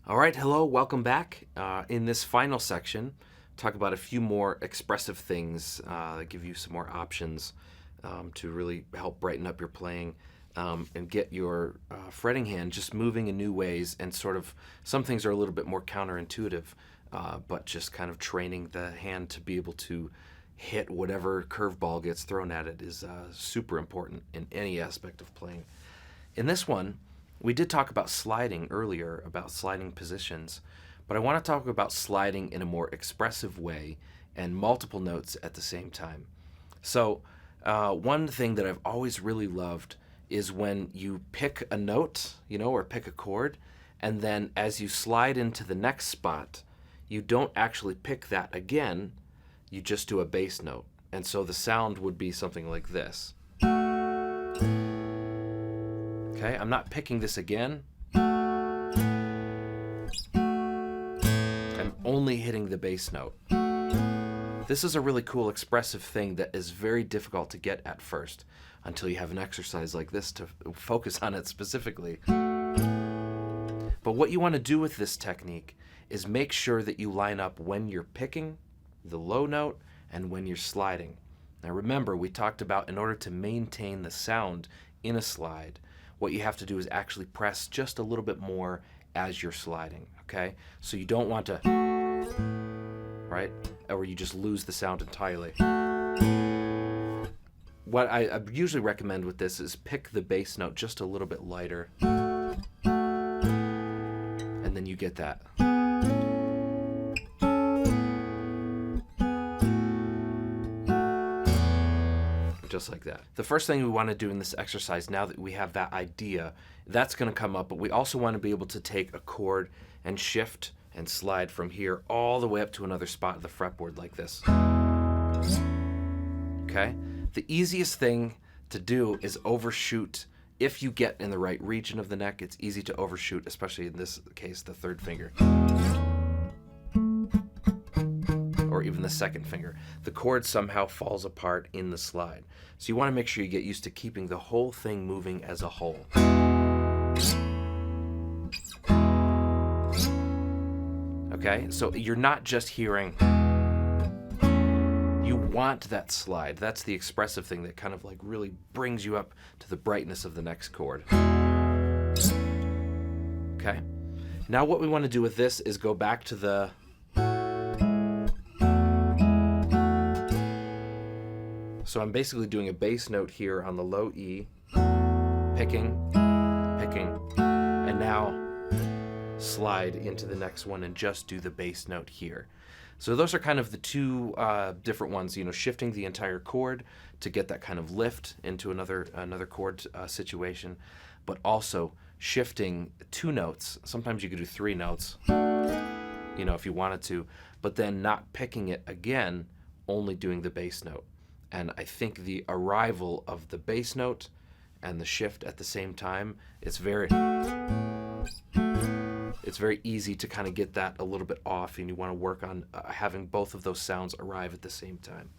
All right, hello, welcome back. In this final section, talk about a few more expressive things that give you some more options to really help brighten up your playing and get your fretting hand just moving in new ways. And sort of some things are a little bit more counterintuitive, but just kind of training the hand to be able to hit whatever curveball gets thrown at it is super important in any aspect of playing. In this one, we did talk about sliding earlier, about sliding positions, but I want to talk about sliding in a more expressive way and multiple notes at the same time. So, one thing that I've always really loved is when you pick a note, or pick a chord, and then as you slide into the next spot, you don't actually pick that again, you just do a bass note. And so the sound would be something like this. Okay, I'm not picking this again. I'm only hitting the bass note. This is a really cool expressive thing that is very difficult to get at first until you have an exercise like this to focus on it specifically. But what you want to do with this technique is make sure that you line up when you're picking the low note and when you're sliding. Now remember, we talked about in order to maintain the sound in a slide, what you have to do is actually press just a little bit more as you're sliding, okay? So you don't want to, right? Or you just lose the sound entirely. What I usually recommend with this is pick the bass note just a little bit lighter, and then you get that. Just like that. The first thing we want to do in this exercise, now that we have that idea, that's going to come up, but we also want to be able to take a chord and shift and slide from here all the way up to another spot of the fretboard like this. Okay? The easiest thing to do is overshoot. If you get in the right region of the neck, it's easy to overshoot, especially in this case, the third finger. Or even the second finger. The chord somehow falls apart in the slide. So you want to make sure you get used to keeping the whole thing moving as a whole. Okay, so you're not just hearing, you want that slide. That's the expressive thing that kind of like really brings you up to the brightness of the next chord. Okay, now what we want to do with this is go back to the So I'm basically doing a bass note here on the low E, picking, and now slide into the next one and just do the bass note here. So those are kind of the two different ones, shifting the entire chord to get that kind of lift into another chord situation, but also shifting two notes. Sometimes you could do three notes, if you wanted to, but then not picking it again, only doing the bass note. And I think the arrival of the bass note and the shift at the same time, it's very easy to kind of get that a little bit off, and you want to work on having both of those sounds arrive at the same time.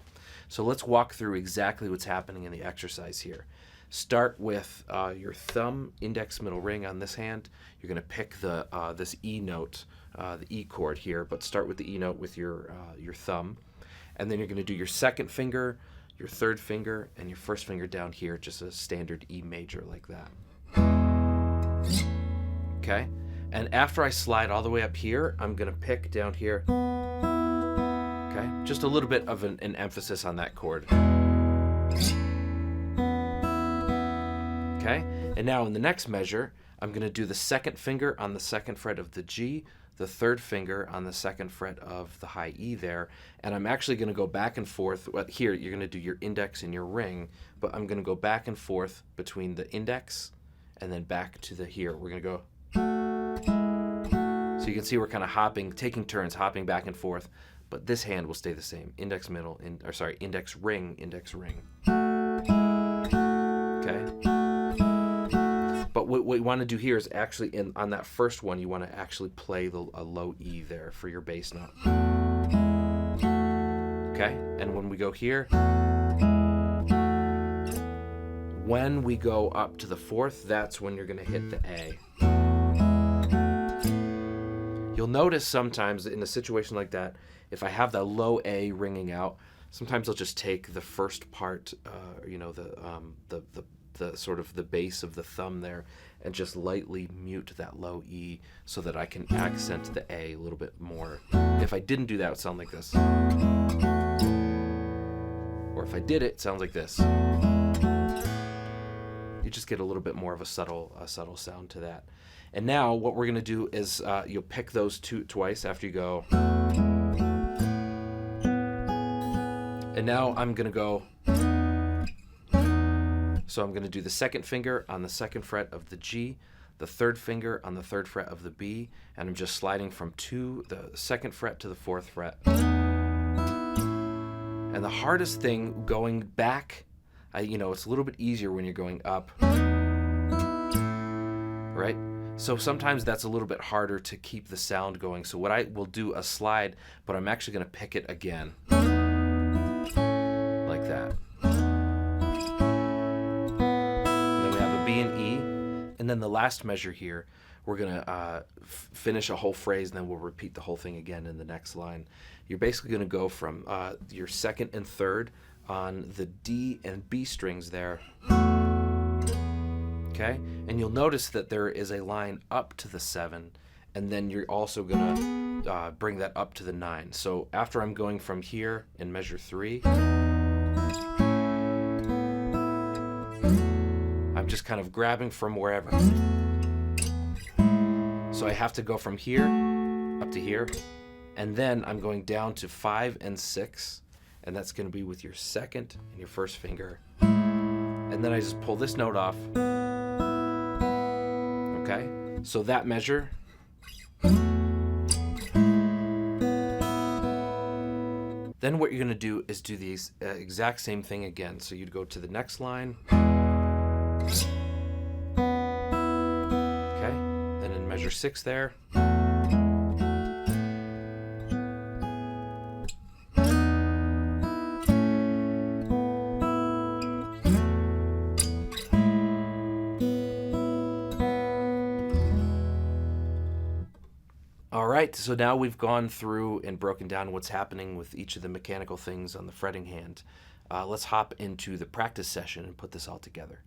So let's walk through exactly what's happening in the exercise here. Start with your thumb, index, middle ring on this hand. You're going to pick this E note, the E chord here, but start with the E note with your thumb. And then you're going to do your second finger, your third finger, and your first finger down here, just a standard E major like that. Okay? And after I slide all the way up here, I'm going to pick down here. Okay? Just a little bit of an emphasis on that chord. Okay? And now in the next measure, I'm going to do the second finger on the second fret of the G, the third finger on the second fret of the high E there, and I'm actually going to go back and forth. Well, here you're going to do your index and your ring, but I'm going to go back and forth between the index and then back to the here. We're going to go. So you can see we're kind of hopping, taking turns, hopping back and forth, but this hand will stay the same. Index, middle, index, ring, index, ring. Okay? But what we want to do here is actually, on that first one, you want to actually play a low E there for your bass note. Okay? And when we go here, when we go up to the fourth, that's when you're going to hit the A. You'll notice sometimes in a situation like that, if I have the low A ringing out, sometimes I'll just take the first part, the sort of the base of the thumb there, and just lightly mute that low E so that I can accent the A a little bit more. If I didn't do that, it would sound like this. Or if I did it, it sounds like this. You just get a little bit more of a subtle sound to that. And now what we're going to do is you'll pick those two twice after you go. And now I'm going to go. So I'm going to do the second finger on the second fret of the G, the third finger on the third fret of the B, and I'm just sliding from the second fret to the fourth fret. And the hardest thing going back, it's a little bit easier when you're going up, right? So sometimes that's a little bit harder to keep the sound going. So what I will do a slide, but I'm actually going to pick it again, like that. B and E, and then the last measure here, we're going to finish a whole phrase, and then we'll repeat the whole thing again in the next line. You're basically going to go from your second and third on the D and B strings there, okay? And you'll notice that there is a line up to the 7, and then you're also going to bring that up to the 9. So after I'm going from here in measure 3, I'm just kind of grabbing from wherever. So I have to go from here up to here, and then I'm going down to 5 and 6, and that's going to be with your second and your first finger. And then I just pull this note off. Okay? So that measure. Then what you're going to do is do the exact same thing again. So you'd go to the next line. Okay, then in measure 6 there. All right, so now we've gone through and broken down what's happening with each of the mechanical things on the fretting hand. Let's hop into the practice session and put this all together.